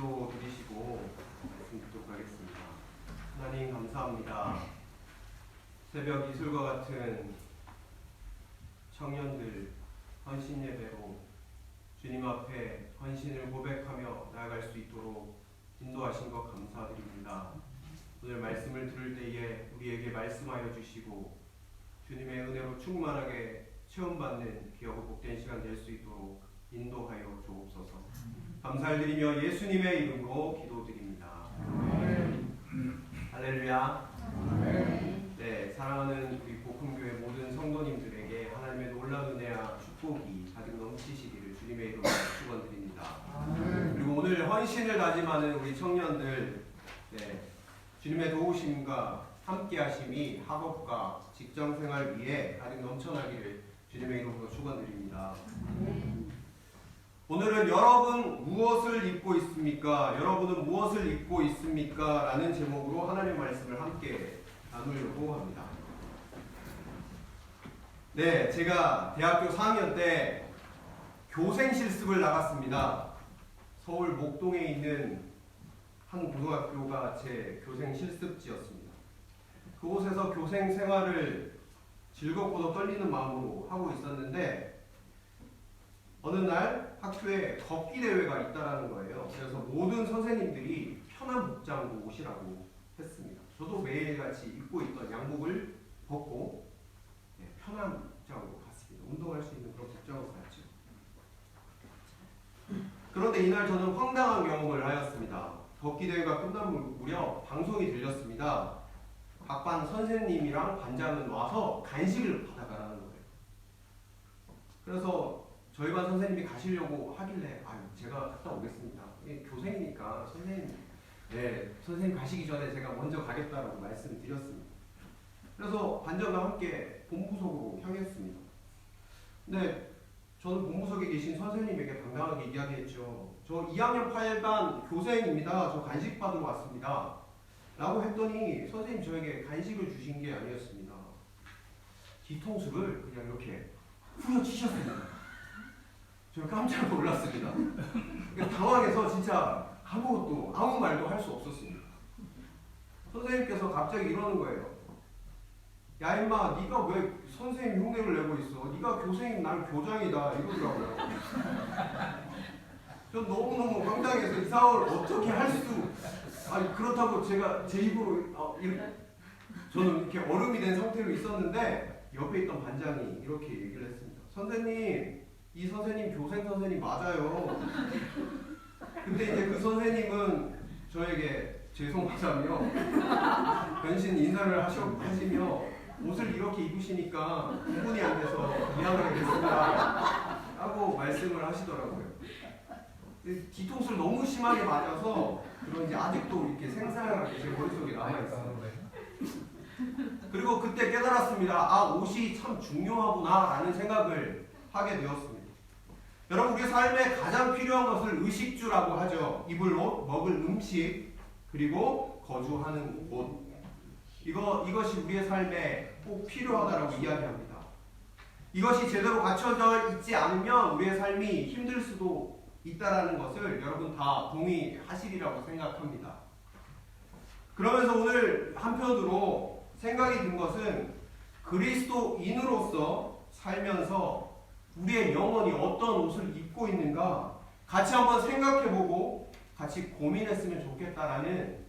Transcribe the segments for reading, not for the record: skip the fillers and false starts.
기도 드리시고 말씀 듣도록 하겠습니다. 하나님 감사합니다. 새벽 이슬과 같은 청년들 헌신 예배로 주님 앞에 헌신을 고백하며 나아갈 수 있도록 인도하신 것 감사드립니다. 오늘 말씀을 들을 때에 우리에게 말씀하여 주시고 주님의 은혜로 충만하게 체험받는 귀하고 복된 시간 될 수 있도록 인도하여 주옵소서. 감사를 드리며 예수님의 이름으로 기도드립니다. 할렐루야. 네, 사랑하는 우리 복음교회 모든 성도님들에게 하나님의 놀라운 은혜와 축복이 가득 넘치시기를 주님의 이름으로 축원드립니다. 그리고 오늘 헌신을 다짐하는 우리 청년들, 주님의 도우심과 함께하심이 학업과 직장생활 위에 가득 넘쳐나기를 주님의 이름으로 축원드립니다. 오늘은 여러분 무엇을 입고 있습니까? 여러분은 무엇을 입고 있습니까? 라는 제목으로 하나님의 말씀을 함께 나누려고 합니다. 네, 제가 대학교 4학년 때 교생 실습을 나갔습니다. 서울 목동에 있는 한 고등학교가 제 교생 실습지였습니다. 그곳에서 교생 생활을 즐겁고도 떨리는 마음으로 하고 있었는데 어느 날 학교에 걷기 대회가 있다라는 거예요. 그래서 모든 선생님들이 편한 복장으로 오시라고 했습니다. 저도 매일같이 입고 있던 양복을 벗고 편한 복장으로 갔습니다. 운동할 수 있는 그런 복장으로 갔죠. 그런데 이날 저는 황당한 경험을 하였습니다. 걷기 대회가 끝난 무렵 방송이 들렸습니다. 각 반 선생님이랑 반장은 와서 간식을 받아가라는 거예요. 그래서 저희 반 선생님이 가시려고 하길래 제가 갔다 오겠습니다. 교생이니까 선생님 가시기 전에 제가 먼저 가겠다라고 말씀드렸습니다. 그래서 반장과 함께 본부석으로 향했습니다. 근데 저는 본부석에 계신 선생님에게 당당하게 이야기했죠. 저 2학년 8반 교생입니다. 저 간식 받으러 왔습니다. 라고 했더니 선생님 저에게 간식을 주신 게 아니었습니다. 뒤통수를 그냥 이렇게 후려치셨습니다. 저 깜짝 놀랐습니다. 당황해서 진짜 아무 말도 할 수 없었습니다. 선생님께서 갑자기 이러는 거예요. 야 임마, 네가 왜 선생님 흉내를 내고 있어? 네가 교생이면 난 교장이다. 이러더라고요. 전 너무너무 황당해서 이 상황을 어떻게 할 수... 그렇다고 제가 제 입으로 저는 이렇게 얼음이 된 상태로 있었는데 옆에 있던 반장이 이렇게 얘기를 했습니다. 선생님, 이 선생님 교생 선생님 맞아요. 근데 이제 그 선생님은 저에게 죄송하다며 변신 인사를 하시며 옷을 이렇게 입으시니까 구분이 안 돼서 미안하게 됐습니다 라고 말씀을 하시더라고요. 뒤통수를 너무 심하게 맞아서 그런지 아직도 이렇게 생생하게 제 머릿속에 남아있어요. 그리고 그때 깨달았습니다. 옷이 참 중요하구나 라는 생각을 하게 되었습니다. 여러분, 우리 삶에 가장 필요한 것을 의식주라고 하죠. 입을 옷, 먹을 음식, 그리고 거주하는 곳. 이것이 우리의 삶에 꼭 필요하다라고 이야기합니다. 이것이 제대로 갖춰져 있지 않으면 우리의 삶이 힘들 수도 있다라는 것을 여러분 다 동의하시리라고 생각합니다. 그러면서 오늘 한편으로 생각이 든 것은 그리스도인으로서 살면서 우리의 영혼이 어떤 옷을 입고 있는가 같이 한번 생각해보고 같이 고민했으면 좋겠다라는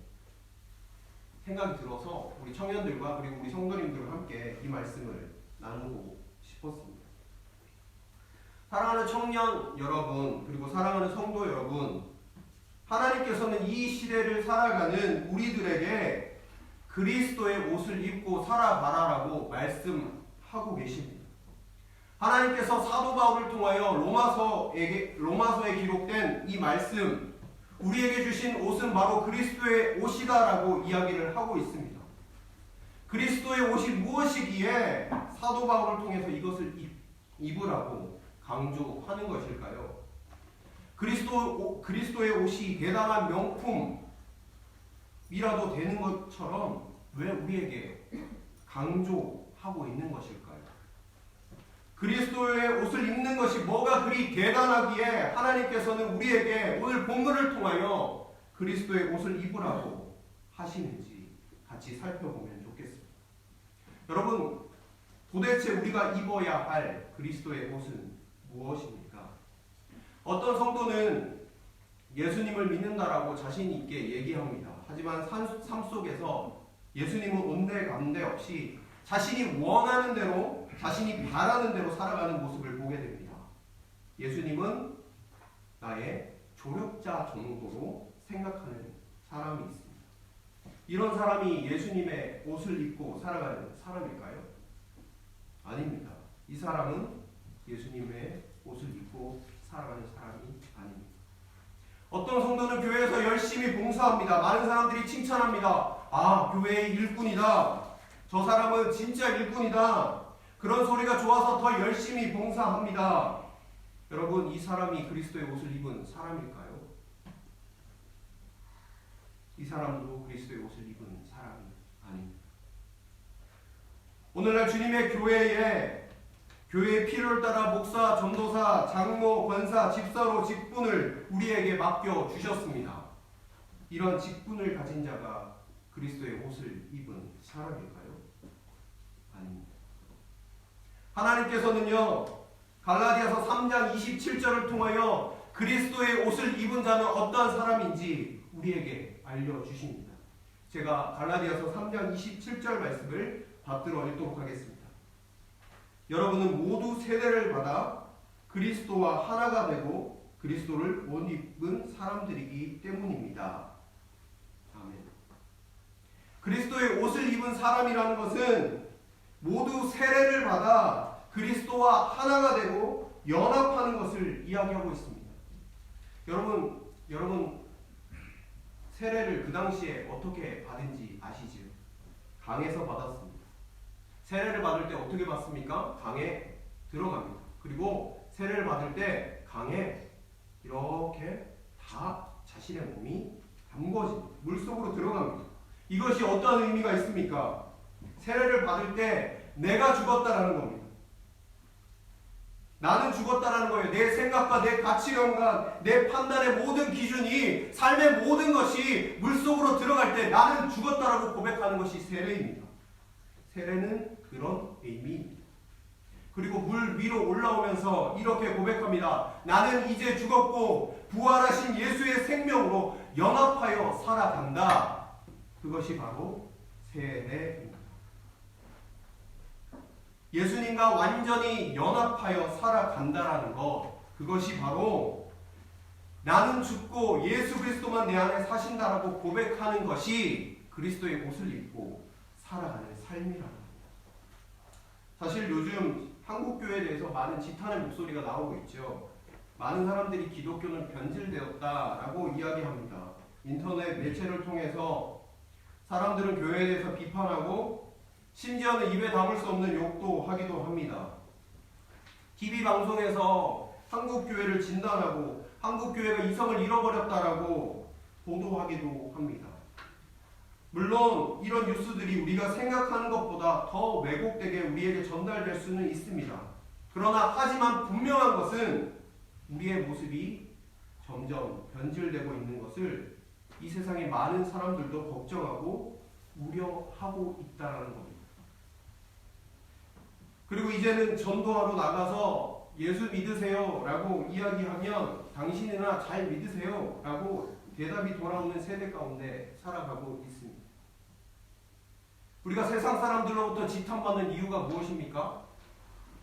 생각이 들어서 우리 청년들과 그리고 우리 성도님들과 함께 이 말씀을 나누고 싶었습니다. 사랑하는 청년 여러분, 그리고 사랑하는 성도 여러분, 하나님께서는 이 시대를 살아가는 우리들에게 그리스도의 옷을 입고 살아가라라고 말씀하고 계십니다. 하나님께서 사도 바울을 통하여 로마서에 기록된 이 말씀, 우리에게 주신 옷은 바로 그리스도의 옷이다라고 이야기를 하고 있습니다. 그리스도의 옷이 무엇이기에 사도 바울을 통해서 이것을 입으라고 강조하는 것일까요? 그리스도의 옷이 대단한 명품이라도 되는 것처럼 왜 우리에게 강조하고 있는 것일까요? 그리스도의 옷을 입는 것이 뭐가 그리 대단하기에 하나님께서는 우리에게 오늘 본문을 통하여 그리스도의 옷을 입으라고 하시는지 같이 살펴보면 좋겠습니다. 여러분, 도대체 우리가 입어야 할 그리스도의 옷은 무엇입니까? 어떤 성도는 예수님을 믿는다라고 자신 있게 얘기합니다. 하지만 삶 속에서 예수님은 온데간데 없이 자신이 원하는 대로, 자신이 바라는 대로 살아가는 모습을 보게 됩니다. 예수님은 나의 조력자 정도로 생각하는 사람이 있습니다. 이런 사람이 예수님의 옷을 입고 살아가는 사람일까요? 아닙니다. 이 사람은 예수님의 옷을 입고 살아가는 사람이 아닙니다. 어떤 성도는 교회에서 열심히 봉사합니다. 많은 사람들이 칭찬합니다. 아, 교회의 일꾼이다. 저 사람은 진짜 일꾼이다. 그런 소리가 좋아서 더 열심히 봉사합니다. 여러분, 이 사람이 그리스도의 옷을 입은 사람일까요? 이 사람도 그리스도의 옷을 입은 사람이 아닙니다. 오늘날 주님의 교회의 필요를 따라 목사, 전도사, 장로, 권사, 집사로 직분을 우리에게 맡겨주셨습니다. 이런 직분을 가진 자가 그리스도의 옷을 입은 사람일까요? 아닙니다. 하나님께서는요, 갈라디아서 3장 27절을 통하여 그리스도의 옷을 입은 자는 어떤 사람인지 우리에게 알려주십니다. 제가 갈라디아서 3장 27절 말씀을 받들어 읽도록 하겠습니다. 여러분은 모두 세례를 받아 그리스도와 하나가 되고 그리스도를 옷 입은 사람들이기 때문입니다. 아멘. 그리스도의 옷을 입은 사람이라는 것은 모두 세례를 받아 그리스도와 하나가 되고 연합하는 것을 이야기하고 있습니다. 여러분 세례를 그 당시에 어떻게 받은지 아시죠? 강에서 받았습니다. 세례를 받을 때 어떻게 받습니까? 강에 들어갑니다. 그리고 세례를 받을 때 강에 이렇게 다 자신의 몸이 담궈집니다. 물속으로 들어갑니다. 이것이 어떤 의미가 있습니까? 세례를 받을 때 내가 죽었다라는 겁니다. 나는 죽었다라는 거예요. 내 생각과 내 가치관과 내 판단의 모든 기준이, 삶의 모든 것이 물속으로 들어갈 때 나는 죽었다라고 고백하는 것이 세례입니다. 세례는 그런 의미입니다. 그리고 물 위로 올라오면서 이렇게 고백합니다. 나는 이제 죽었고 부활하신 예수의 생명으로 연합하여 살아간다. 그것이 바로 세례입니다. 예수님과 완전히 연합하여 살아간다라는 것, 그것이 바로 나는 죽고 예수 그리스도만 내 안에 사신다라고 고백하는 것이 그리스도의 옷을 입고 살아가는 삶이라는 겁니다. 사실 요즘 한국교회에 대해서 많은 지탄의 목소리가 나오고 있죠. 많은 사람들이 기독교는 변질되었다라고 이야기합니다. 인터넷 매체를 통해서 사람들은 교회에 대해서 비판하고 심지어는 입에 담을 수 없는 욕도 하기도 합니다. TV 방송에서 한국교회를 진단하고 한국교회가 이성을 잃어버렸다라고 보도하기도 합니다. 물론 이런 뉴스들이 우리가 생각하는 것보다 더 왜곡되게 우리에게 전달될 수는 있습니다. 그러나 하지만 분명한 것은 우리의 모습이 점점 변질되고 있는 것을 이 세상의 많은 사람들도 걱정하고 우려하고 있다는 겁니다. 그리고 이제는 전도하러 나가서 예수 믿으세요 라고 이야기하면 당신이나 잘 믿으세요 라고 대답이 돌아오는 세대 가운데 살아가고 있습니다. 우리가 세상 사람들로부터 지탄받는 이유가 무엇입니까?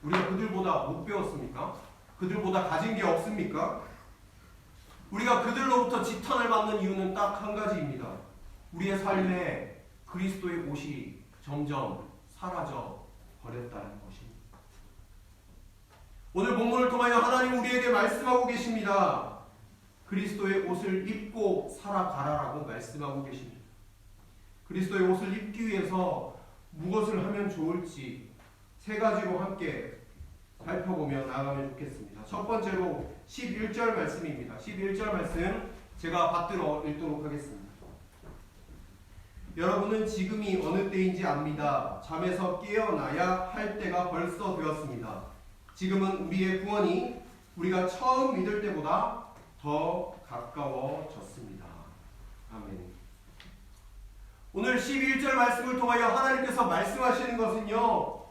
우리가 그들보다 못 배웠습니까? 그들보다 가진 게 없습니까? 우리가 그들로부터 지탄을 받는 이유는 딱 한 가지입니다. 우리의 삶에 그리스도의 옷이 점점 사라져 버렸다는 것입니다. 오늘 본문을 통하여 하나님 우리에게 말씀하고 계십니다. 그리스도의 옷을 입고 살아가라라고 말씀하고 계십니다. 그리스도의 옷을 입기 위해서 무엇을 하면 좋을지 세 가지로 함께 살펴보며 나아가면 좋겠습니다. 첫 번째로 11절 말씀입니다. 11절 말씀 제가 받들어 읽도록 하겠습니다. 여러분은 지금이 어느 때인지 압니다. 잠에서 깨어나야 할 때가 벌써 되었습니다. 지금은 우리의 구원이 우리가 처음 믿을 때보다 더 가까워졌습니다. 오늘 11절 말씀을 통하여 하나님께서 말씀하시는 것은요,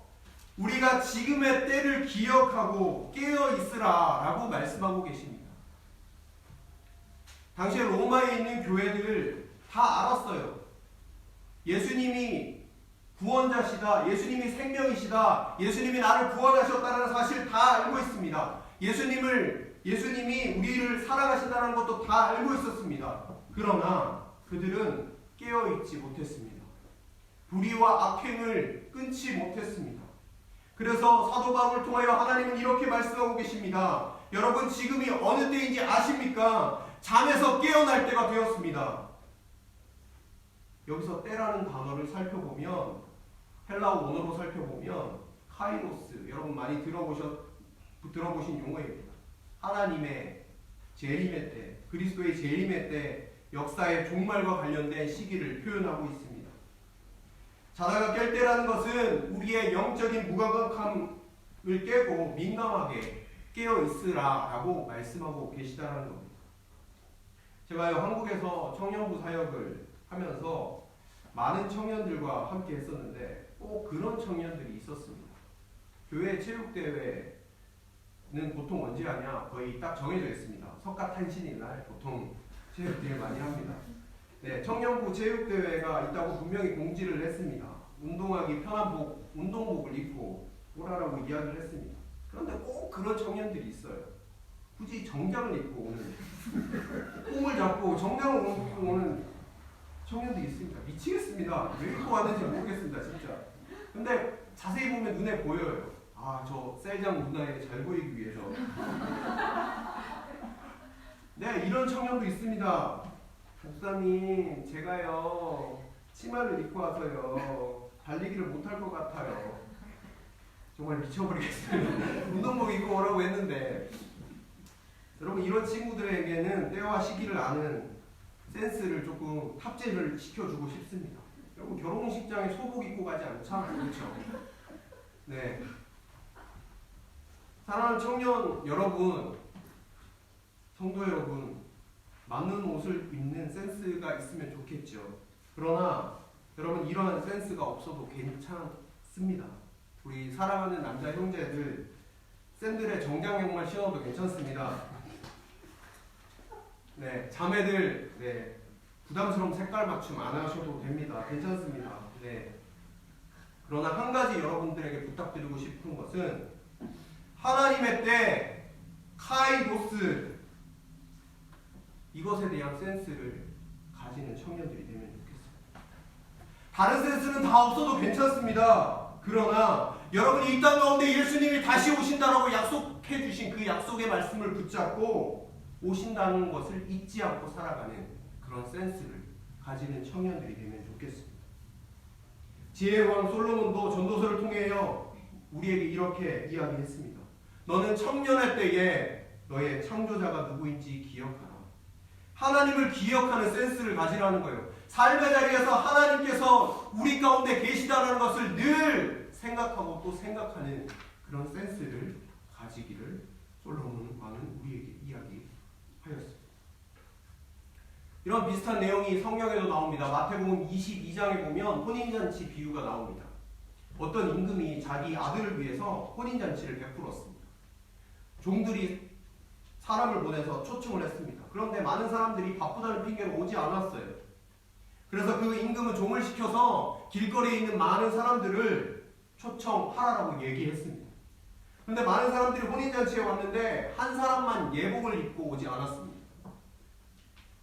우리가 지금의 때를 기억하고 깨어 있으라 라고 말씀하고 계십니다. 당시에 로마에 있는 교회들 다 알았어요. 예수님이 구원자시다, 예수님이 생명이시다, 예수님이 나를 구원하셨다는 사실 다 알고 있습니다. 예수님이 우리를 사랑하신다는 것도 다 알고 있었습니다. 그러나 그들은 깨어있지 못했습니다. 불의와 악행을 끊지 못했습니다. 그래서 사도 바울을 통하여 하나님은 이렇게 말씀하고 계십니다. 여러분, 지금이 어느 때인지 아십니까? 잠에서 깨어날 때가 되었습니다. 여기서 때라는 단어를 살펴보면, 헬라어 원어로 살펴보면 카이로스, 여러분 많이 들어보신 용어입니다. 하나님의 재림의 때, 그리스도의 재림의 때, 역사의 종말과 관련된 시기를 표현하고 있습니다. 자다가 깰 때라는 것은 우리의 영적인 무감각함을 깨고 민감하게 깨어 있으라 라고 말씀하고 계시다는 겁니다. 제가요, 한국에서 청년부 사역을 하면서 많은 청년들과 함께 했었는데 꼭 그런 청년들이 있었습니다. 교회 체육대회는 보통 언제 하냐? 거의 딱 정해져 있습니다. 석가탄신일 날 보통 체육대회 많이 합니다. 네, 청년부 체육대회가 있다고 분명히 공지를 했습니다. 운동하기 편한 운동복을 입고 오라라고 이야기를 했습니다. 그런데 꼭 그런 청년들이 있어요. 굳이 정장을 입고 오는, 폼을 잡고 정장을 입고 오는 청년들이 있습니다. 미치겠습니다. 왜 입고 왔는지 모르겠습니다, 진짜. 근데 자세히 보면 눈에 보여요. 아, 저 셀장 누나에게 잘 보이기 위해서. 네, 이런 청년도 있습니다. 목사님, 제가요, 치마를 입고 와서요, 달리기를 못할 것 같아요. 정말 미쳐버리겠어요. 운동복 입고 오라고 했는데, 여러분, 이런 친구들에게는 때와 시기를 아는 센스를 조금 탑재를 시켜주고 싶습니다. 여러분, 결혼식장에 소복 입고 가지 않잖아요. 그렇죠? 네. 사랑하는 청년 여러분, 성도 여러분, 맞는 옷을 입는 센스가 있으면 좋겠죠. 그러나 여러분, 이러한 센스가 없어도 괜찮습니다. 우리 사랑하는 남자 형제들, 샌들에 정장 양말 신어도 괜찮습니다. 네, 자매들, 네, 부담스러운 색깔 맞춤 안 하셔도 됩니다. 괜찮습니다. 네. 그러나 한 가지 여러분들에게 부탁드리고 싶은 것은 하나님의 때, 카이로스, 이것에 대한 센스를 가지는 청년들이 되면 좋겠습니다. 다른 센스는 다 없어도 괜찮습니다. 그러나 여러분이 이 땅 가운데 예수님이 다시 오신다라고 약속해 주신 그 약속의 말씀을 붙잡고 오신다는 것을 잊지 않고 살아가는 그런 센스를 가지는 청년들이 되면 좋겠습니다. 지혜의 왕 솔로몬도 전도서를 통해요, 우리에게 이렇게 이야기했습니다. 너는 청년의 때에 너의 창조자가 누구인지 기억하라. 하나님을 기억하는 센스를 가지라는 거예요. 삶의 자리에서 하나님께서 우리 가운데 계시다는 것을 늘 생각하고 또 생각하는 그런 센스를 가지기를 솔로몬 왕은 우리에게 이야기하였습니다. 이런 비슷한 내용이 성경에도 나옵니다. 마태복음 22장에 보면 혼인잔치 비유가 나옵니다. 어떤 임금이 자기 아들을 위해서 혼인잔치를 베풀었습니다. 종들이 사람을 보내서 초청을 했습니다. 그런데 많은 사람들이 바쁘다는 핑계로 오지 않았어요. 그래서 그 임금은 종을 시켜서 길거리에 있는 많은 사람들을 초청하라고 얘기했습니다. 그런데 많은 사람들이 혼인잔치에 왔는데 한 사람만 예복을 입고 오지 않았습니다.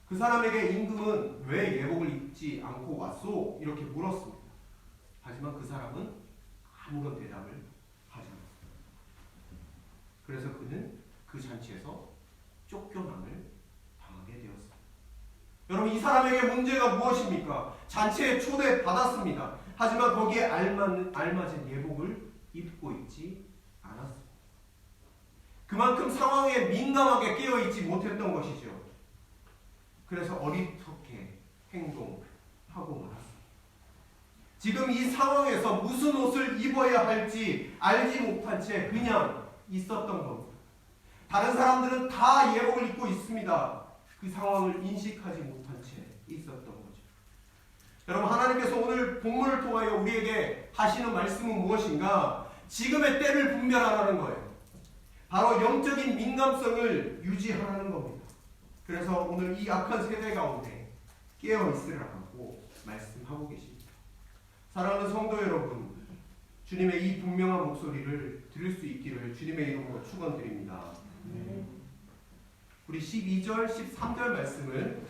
그 사람에게 임금은 왜 예복을 입지 않고 왔소? 이렇게 물었습니다. 하지만 그 사람은 아무런 대답을 하지 않았습니다. 그래서 그는 그 잔치에서 쫓겨남을 당하게 되었습니다. 여러분, 이 사람에게 문제가 무엇입니까? 잔치에 초대받았습니다. 하지만 거기에 알맞은 예복을 입고 있지 않았습니다. 그만큼 상황에 민감하게 깨어있지 못했던 것이죠. 그래서 어리석게 행동하고 말았습니다. 지금 이 상황에서 무슨 옷을 입어야 할지 알지 못한 채 그냥 있었던 겁니다. 다른 사람들은 다 예복을 입고 있습니다. 그 상황을 인식하지 못한 채 있었던 거죠. 여러분, 하나님께서 오늘 본문을 통하여 우리에게 하시는 말씀은 무엇인가? 지금의 때를 분별하라는 거예요. 바로 영적인 민감성을 유지하라는 겁니다. 그래서 오늘 이 악한 세대 가운데 깨어 있으라고 말씀하고 계십니다. 사랑하는 성도 여러분, 주님의 이 분명한 목소리를 들을 수 있기를 주님의 이름으로 축원드립니다. 우리 12절, 13절 말씀을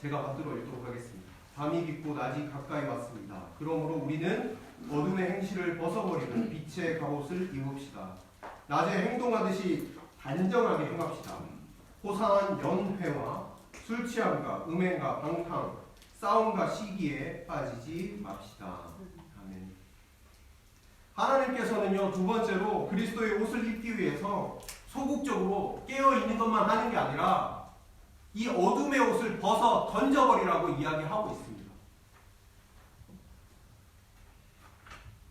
제가 받들어 읽도록 하겠습니다. 밤이 깊고 낮이 가까이 왔습니다. 그러므로 우리는 어둠의 행실을 벗어버리고 빛의 갑옷을 입읍시다. 낮에 행동하듯이 단정하게 행합시다. 호사한 연회와 술 취함과 음행과 방탕, 싸움과 시기에 빠지지 맙시다. 아멘. 하나님께서는요, 두 번째로 그리스도의 옷을 입기 위해서 소극적으로 깨어있는 것만 하는 게 아니라 이 어둠의 옷을 벗어 던져버리라고 이야기하고 있습니다.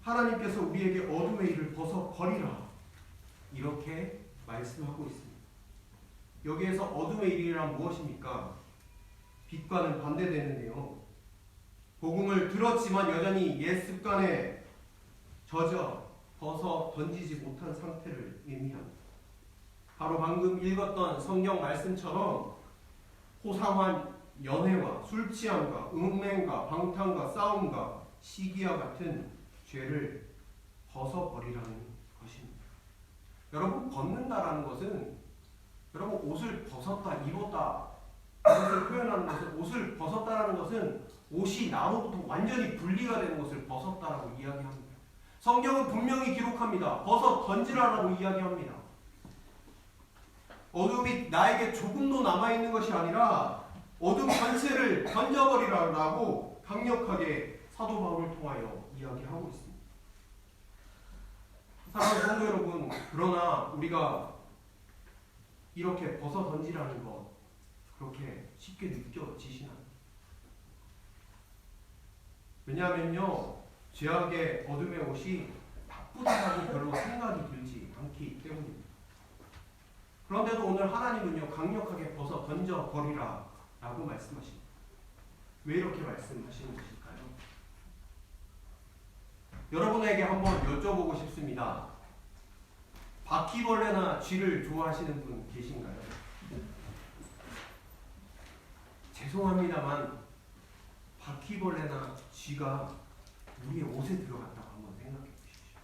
하나님께서 우리에게 어둠의 일을 벗어 버리라, 이렇게 말씀하고 있습니다. 여기에서 어둠의 일이란 무엇입니까? 빛과는 반대되는데요. 복음을 들었지만 여전히 옛 습관에 젖어 벗어 던지지 못한 상태를 의미합니다. 바로 방금 읽었던 성경 말씀처럼 호상한 연애와 술 취함과 음행과 방탕과 싸움과 시기와 같은 죄를 벗어버리라는 것입니다. 여러분, 벗는다라는 것은 여러분 옷을 벗었다 입었다 이것을 표현하는 것은, 옷을 벗었다라는 것은 옷이 나로부터 완전히 분리가 되는 것을 벗었다라고 이야기합니다. 성경은 분명히 기록합니다. 벗어 던지라라고 이야기합니다. 어둠이 나에게 조금도 남아있는 것이 아니라 어둠 전체를 던져버리라고 강력하게 사도 바울을 통하여 이야기하고 있습니다. 사랑하는 성도 여러분, 그러나 우리가 이렇게 벗어 던지라는 것 그렇게 쉽게 느껴지시나요? 왜냐하면요, 죄악의 어둠의 옷이 나쁘다고 별로 생각이 들지 않기 때문입니다. 그런데도 오늘 하나님은요, 강력하게 벗어 던져버리라 라고 말씀하십니다. 왜 이렇게 말씀하시는 것일까요? 여러분에게 한번 여쭤보고 싶습니다. 바퀴벌레나 쥐를 좋아하시는 분 계신가요? 죄송합니다만 바퀴벌레나 쥐가 우리의 옷에 들어갔다고 한번 생각해 보십시오.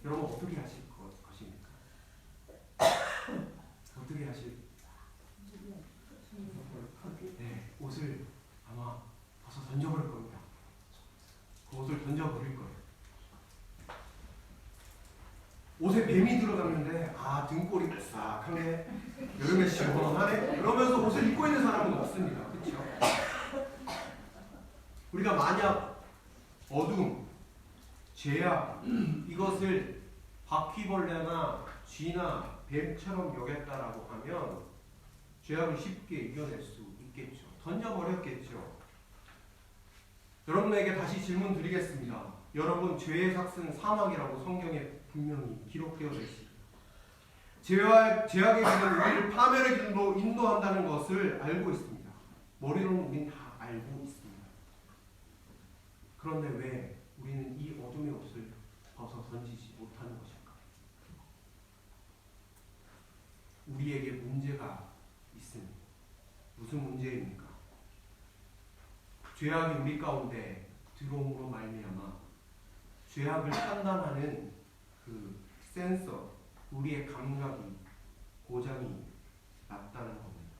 여러분 어떻게 하실 것입니까? 어떻게 하실? 네, 옷을 아마 벗어 던져버릴 겁니다. 그 옷을 던져버릴 거예요. 옷에 뱀이 들어갔는데 등골이 싹하네, 여름에 시원하네, 그러면서 옷을 입고 있는 사람은 없습니다. 그렇죠? 우리가 만약 어둠, 죄악 이것을 바퀴벌레나 쥐나 뱀처럼 여겼다라고 하면 죄악을 쉽게 이겨낼 수 있겠죠. 던져버렸겠죠. 여러분에게 다시 질문 드리겠습니다. 여러분, 죄의 삭은 사망이라고 성경에 분명히 기록되어 있습니다. 죄악의 길은 우리를 파멸의 길로 인도한다는 것을 알고 있습니다. 머리로는 우리는 다 알고 있습니다. 그런데 왜 우리는 이 어둠의 옷을 벗어 던지지 못하는 것일까? 우리에게 문제가 있습니다. 무슨 문제입니까? 죄악이 우리 가운데 들어옴으로 말미암아 죄악을 판단하는 그 센서, 우리의 감각이 고장이 났다는 겁니다.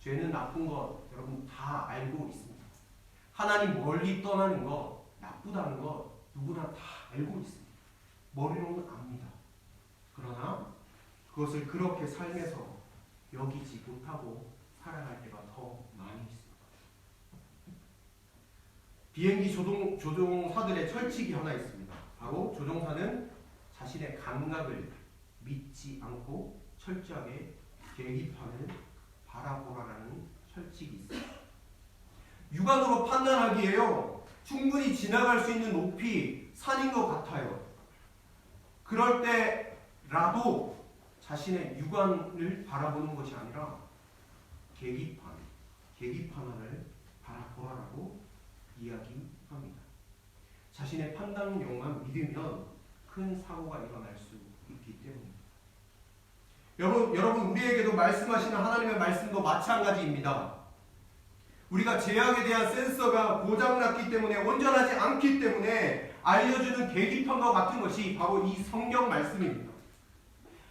죄는 나쁜 것 여러분 다 알고 있습니다. 하나님 멀리 떠나는 것, 나쁘다는 것 누구나 다 알고 있습니다. 머리로는 압니다. 그러나 그것을 그렇게 삶에서 여기지 못하고 살아갈 때가 더 많이 있습니다. 비행기 조종사들의 철칙이 하나 있습니다. 바로 조종사는 자신의 감각을 믿지 않고 철저하게 계기판을 바라보라라는 철칙이 있습니다. 육안으로 판단하기에요, 충분히 지나갈 수 있는 높이 산인 것 같아요. 그럴 때라도 자신의 육안을 바라보는 것이 아니라 계기판을 바라보라. 자신의 판단력만 믿으면 큰 사고가 일어날 수 있기 때문입니다. 여러분 우리에게도 말씀하시는 하나님의 말씀도 마찬가지입니다. 우리가 죄악에 대한 센서가 고장났기 때문에 온전하지 않기 때문에 알려주는 계기판과 같은 것이 바로 이 성경 말씀입니다.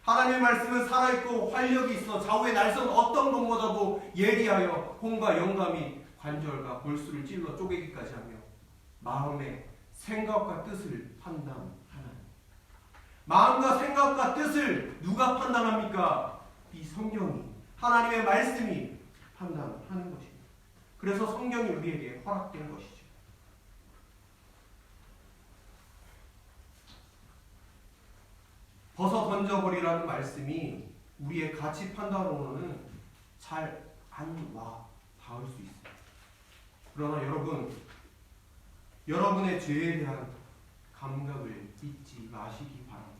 하나님의 말씀은 살아있고 활력이 있어 좌우의 날선 어떤 것보다도 예리하여 혼과 영감이 관절과 골수를 찔러 쪼개기까지 하며 마음의 생각과 뜻을 판단하는. 마음과 생각과 뜻을 누가 판단합니까? 이 성경이, 하나님의 말씀이 판단하는 것입니다. 그래서 성경이 우리에게 허락된 것이죠. 벗어 던져버리라는 말씀이 우리의 가치 판단으로는 잘 안 와 닿을 수 있어요. 그러나 여러분의 죄에 대한 감각을 잊지 마시기 바랍니다.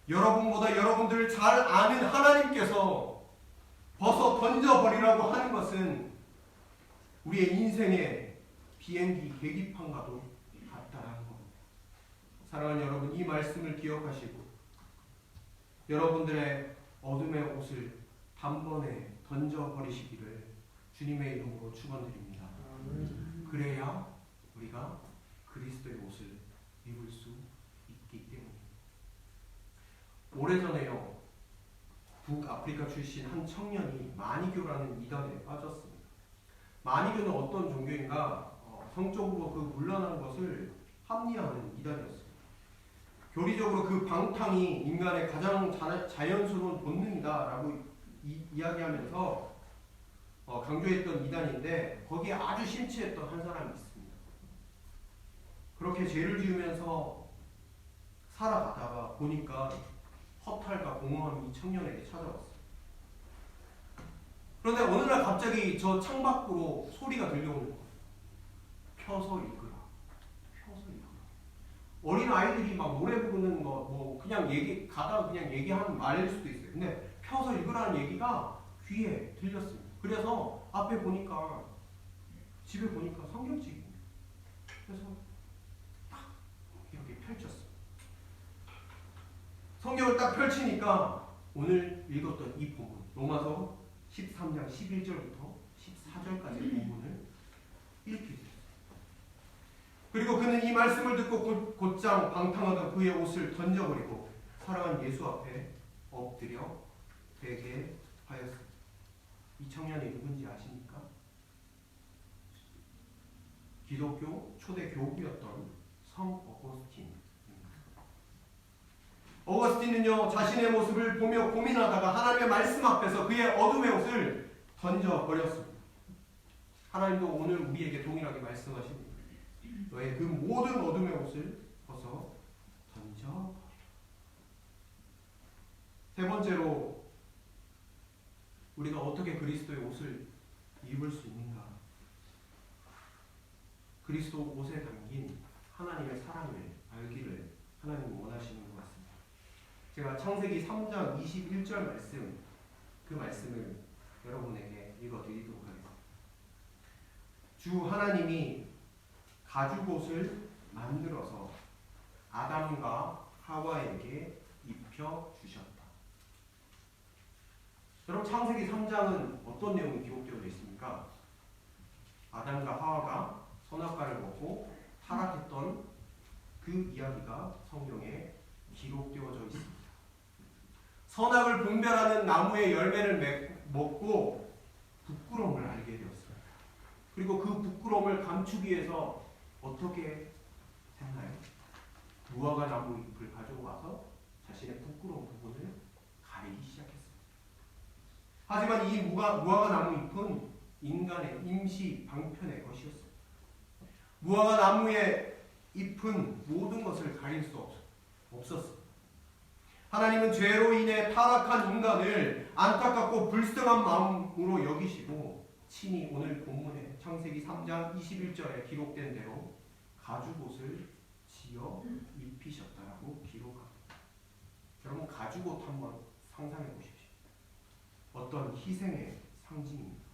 여러분보다 여러분들을 잘 아는 하나님께서 벗어 던져버리라고 하는 것은 우리의 인생의 비행기 계기판과도 같다라는 겁니다. 사랑하는 여러분, 이 말씀을 기억하시고 여러분들의 어둠의 옷을 단번에 던져버리시기를 주님의 이름으로 축원드립니다. 그래야 우리가 그리스도의 옷을 입을 수 있기 때문입니다. 오래전에요, 북아프리카 출신 한 청년이 마니교라는 이단에 빠졌습니다. 마니교는 어떤 종교인가? 성적으로 그 물러난 것을 합리화하는 이단이었습니다. 교리적으로 그 방탕이 인간의 가장 자연스러운 본능이다라고 이야기하면서 강조했던 이단인데 거기에 아주 심취했던 한 사람이 있습니다. 그렇게 죄를 지으면서 살아가다가 보니까 허탈과 공허함이 이 청년에게 찾아왔어요. 그런데 어느 날 갑자기 저 창밖으로 소리가 들려오는 거예요. 펴서 읽으라. 펴서 읽으라. 어린 아이들이 막 노래 부르는 거 뭐 그냥 가다가 그냥 얘기하는 말일 수도 있어요. 근데 펴서 읽으라는 얘기가 귀에 들렸습니다. 그래서 앞에 보니까 집에 보니까 성경책입니다. 그래서 딱 이렇게 펼쳤어요. 성경을 딱 펼치니까 오늘 읽었던 이 본문 로마서 13장 11절부터 14절까지의 본문을 읽게 됐어요. 그리고 그는 이 말씀을 듣고 곧장 방탕하던 그의 옷을 던져버리고 사랑한 예수 앞에 엎드려 회개하였습니다. 이 청년이 누군지 아십니까? 기독교 초대 교부였던 성 어거스틴입니다. 어거스틴은요, 자신의 모습을 보며 고민하다가 하나님의 말씀 앞에서 그의 어둠의 옷을 던져버렸습니다. 하나님도 오늘 우리에게 동일하게 말씀하십니다. 너의 그 모든 어둠의 옷을 벗어 던져버리라. 세 번째로 우리가 어떻게 그리스도의 옷을 입을 수 있는가? 그리스도 옷에 담긴 하나님의 사랑을 알기를 하나님이 원하시는 것 같습니다. 제가 창세기 3장 21절 말씀, 그 말씀을 여러분에게 읽어드리도록 하겠습니다. 주 하나님이 가죽옷을 만들어서 아담과 하와에게 입혀주셨다. 여러분, 창세기 3장은 어떤 내용이 기록되어 있습니까? 아담과 하와가 선악과를 먹고 타락했던 그 이야기가 성경에 기록되어져 있습니다. 선악을 분별하는 나무의 열매를 먹고 부끄러움을 알게 되었어요. 그리고 그 부끄러움을 감추기 위해서 어떻게 했나요? 무화과 나무 잎을 가지고 와서 자신의 부끄러운 부분을 가리기 시작했습니다. 하지만 이 무화과 나무 잎은 인간의 임시 방편의 것이었습니다. 무화과 나무의 잎은 모든 것을 가릴 수 없었습니다. 하나님은 죄로 인해 타락한 인간을 안타깝고 불쌍한 마음으로 여기시고 친히 오늘 본문에 창세기 3장 21절에 기록된 대로 가죽옷을 지어 입히셨다라고 기록합니다. 여러분, 가죽옷 한번 상상해 보십시오. 어떤 희생의 상징입니다.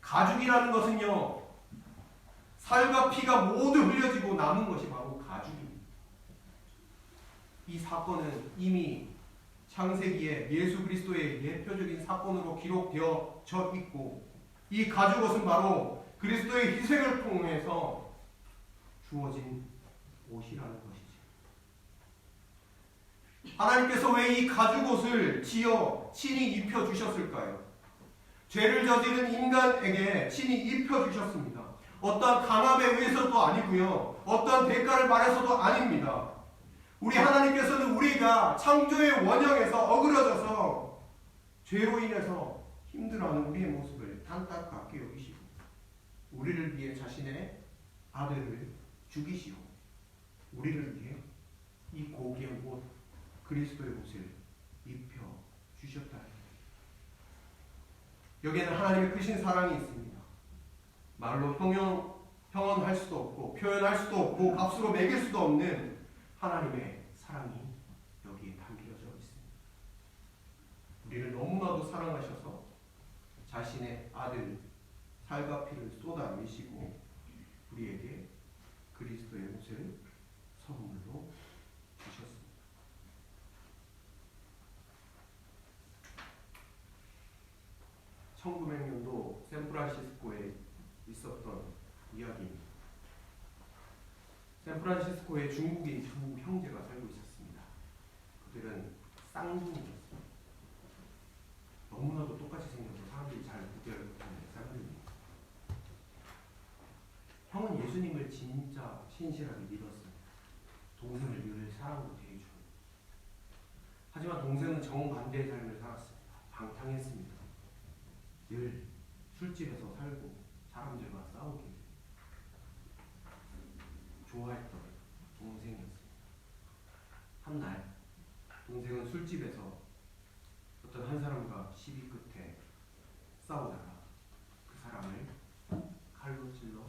가죽이라는 것은요, 살과 피가 모두 흘려지고 남은 것이 바로 가죽입니다. 이 사건은 이미 창세기에 예수 그리스도의 예표적인 사건으로 기록되어져 있고, 이 가죽옷은 바로 그리스도의 희생을 통해서 주어진 옷이라는 것이죠. 하나님께서 왜 이 가죽옷을 지어 친히 입혀주셨을까요? 죄를 저지른 인간에게 친히 입혀주셨습니다. 어떠한 강압에 의해서도 아니고요, 어떠한 대가를 말해서도 아닙니다. 우리 하나님께서는 우리가 창조의 원형에서 어그러져서 죄로 인해서 힘들어하는 우리의 모습을 안타깝게 여기시고 우리를 위해 자신의 아들을 죽이시고 우리를 위해 이 고귀한 옷, 그리스도의 옷을 입혀 주셨다. 여기에는 하나님의 크신 사랑이 있습니다. 말로 형언할 수도 없고 표현할 수도 없고 값으로 매길 수도 없는 하나님의 사랑이 여기에 담겨져 있습니다. 우리를 너무나도 사랑하셔서 자신의 아들 살과 피를 쏟아내시고 우리에게 그리스도의 옷을 선물로 주셨습니다. (1900년도) 샌프란시스코에 있었던 이야기입니다. 샌프란시스코에 중국인 두 형제가 살고 있었습니다. 그들은 쌍둥이였습니다. 너무나도 똑같이 생겨서 사람들이 잘 구별 못하는 쌍둥이입니다. 형은 예수님을 진짜 신실하게 믿었습니다. 동생을 늘 사랑으로 대해주고, 하지만 동생은 정반대의 삶을 살았습니다. 방탕했습니다. 늘 술집에서 살고 사람들과 싸우기 좋아했던 동생이었습니다. 한날 동생은 술집에서 어떤 한 사람과 시비 끝에 싸우다가 그 사람을 칼로 찔러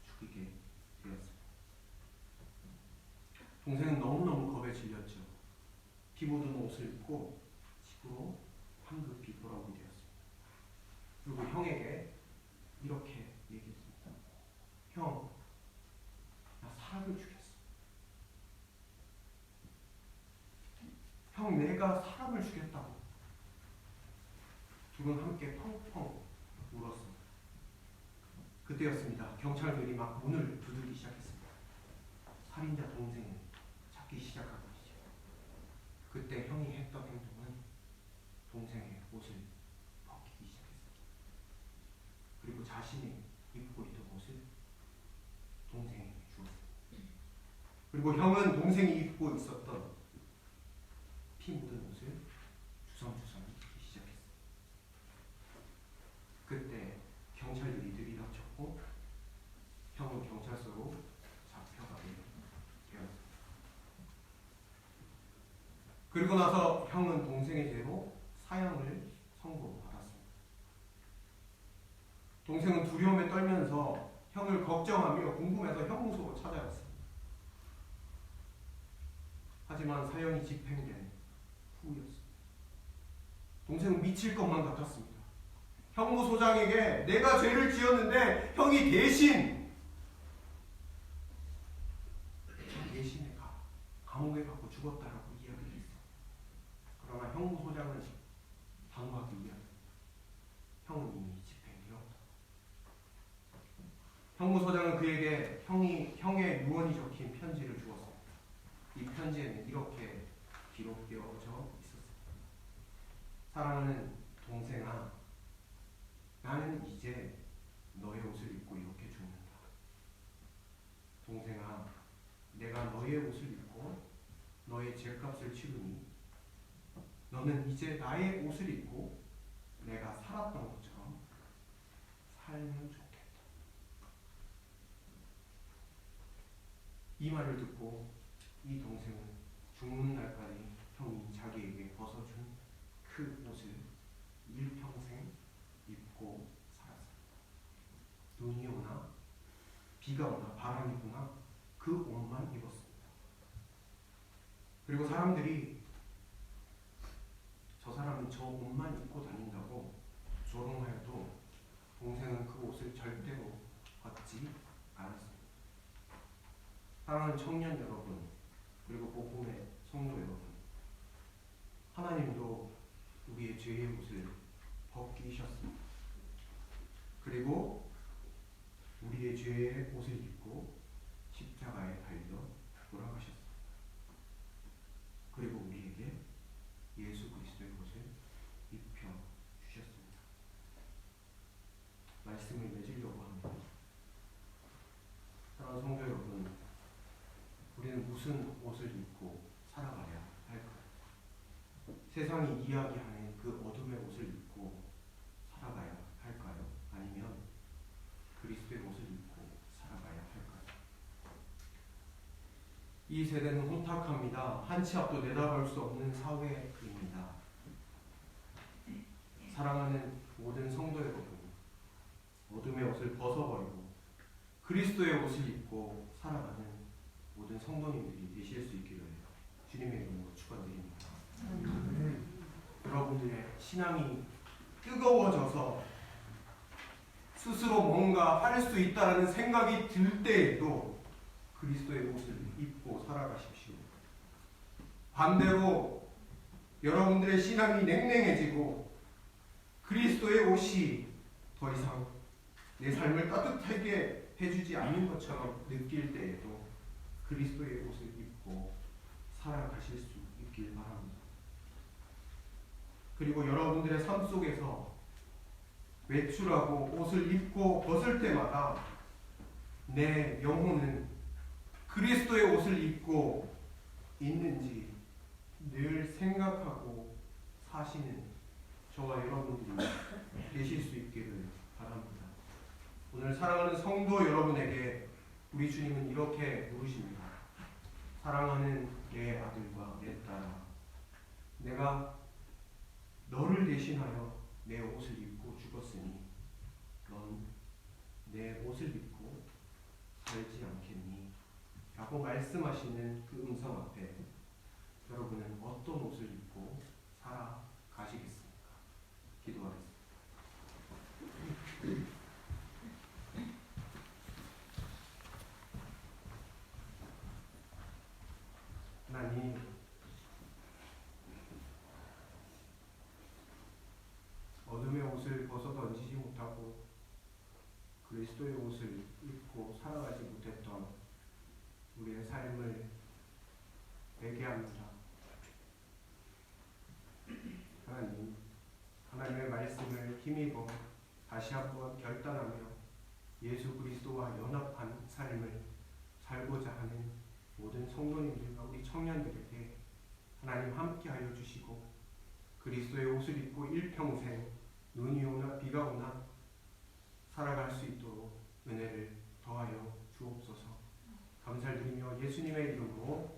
죽이게 되었습니다. 동생은 너무너무 겁에 질렸죠. 피 묻은 옷을 입고 집으로 황급히 돌아오게 되었습니다. 그리고 형에게 이렇게 얘기했습니다. 형, 나 사람을 죽였어. 형, 내가 사람을 죽였다고. 둘은 함께 펑펑 울었습니다. 그때였습니다. 경찰들이 막 문을 두들기 시작했습니다. 살인자 동생을 찾기 시작한 것이죠. 그때 형이 했던 행동은 동생의 옷을 벗기기 시작했습니다. 그리고 자신이 입고 있던 옷을 동생에게 주었습니다. 그리고 형은 동생이 입고 있었던 피 묻은 옷을 주섬주섬 입기 시작했습니다. 그때 경찰들이 들이닥쳤고 형은 경찰서로 잡혀가게 되었습니다. 그리고 나서 형은 동생의 죄로 사형을 선고받았습니다. 동생은 두려움에 떨면서 형을 걱정하며 궁금해서 형무소로 찾아갔습니다. 하지만 사형이 집행된 후였습니다. 동생은 미칠 것만 같았습니다. 형무소장에게 내가 죄를 지었는데 형이 대신에 감옥에 가고 죽었다라고 이야기를 했습니다. 그러나 형무소장은 방어하기 위한 형은 이미 집행되었다. 형무소장은 그에게 형의 유언이 적힌 편지를 주었습니다. 이 편지에는 이렇게 기록되어져 있었습니다. 사랑하는 동생아, 나는 이제 너의 옷을 입고 이렇게 죽는다. 동생아, 내가 너의 옷을 입고 너의 죄값을 치르니 너는 이제 나의 옷을 입고 내가 살았던 것처럼 살면 좋겠다. 이 말을 듣고 이 동생은 죽는 날까지 형이 자기에게 벗어준 그 옷을 일평생 입고 살았습니다. 눈이 오나 비가 오나 바람이 부나 그 옷만 입었습니다. 그리고 사람들이 저 사람은 저 옷만 입고 다닌다고 조롱하여도 동생은 그 옷을 절대로 벗지 사랑하는 청년 여러분, 그리고 복음의 성도 여러분, 하나님도 우리의 죄의 옷을 벗기셨습니다. 그리고 우리의 죄의 옷을 입고 십자가에 달려 돌아가셨습니다. 그리고 우리에게 예수 그리스도의 옷을 입혀 주셨습니다. 말씀을 맺으려고 합니다. 사랑하는 성도 여러분, 우리는 무슨 옷을 입고 살아가야 할까요? 세상이 이야기하는 그 어둠의 옷을 입고 살아가야 할까요? 아니면 그리스도의 옷을 입고 살아가야 할까요? 이 세대는 혼탁합니다. 한 치 앞도 내다볼 수 없는 사회입니다. 사랑하는 모든 성도 여러분, 어둠의 옷을 벗어버리고 그리스도의 옷을 입고 살아가는 모든 성도님들이 되실 수 있기를 주님의 이름으로 축원드립니다. 여러분들의 신앙이 뜨거워져서 스스로 뭔가 할 수 있다는 생각이 들 때에도 그리스도의 옷을 입고 살아가십시오. 반대로 여러분들의 신앙이 냉랭해지고 그리스도의 옷이 더 이상 내 삶을 따뜻하게 해주지 않는 것처럼 느낄 때에도 그리스도의 옷을 입고 살아가실 수 있길 바랍니다. 그리고 여러분들의 삶 속에서 외출하고 옷을 입고 벗을 때마다 내 영혼은 그리스도의 옷을 입고 있는지 늘 생각하고 사시는 저와 여러분들이 되실 수 있기를 바랍니다. 오늘 사랑하는 성도 여러분에게 우리 주님은 이렇게 물으십니다. 사랑하는 내 아들과 내 딸아, 내가 너를 대신하여 내 옷을 입고 죽었으니 넌 내 옷을 입고 살지 않겠니? 라고 말씀하시는 그 음성 앞에 여러분은 어떤 옷을 입고 살아가시겠습니까? 기도하겠습니다. 하나님, 어둠의 옷을 벗어 던지지 못하고 그리스도의 옷을 입고 살아가지 못했던 우리의 삶을 회개합니다. 하나님, 하나님의 말씀을 힘입어 다시 한번 결단하며 예수 그리스도와 연합한 삶을 살고자 하는 모든 성도님들과 우리 청년들에게 하나님 함께하여 주시고 그리스도의 옷을 입고 일평생 눈이 오나 비가 오나 살아갈 수 있도록 은혜를 더하여 주옵소서. 감사를 드리며 예수님의 이름으로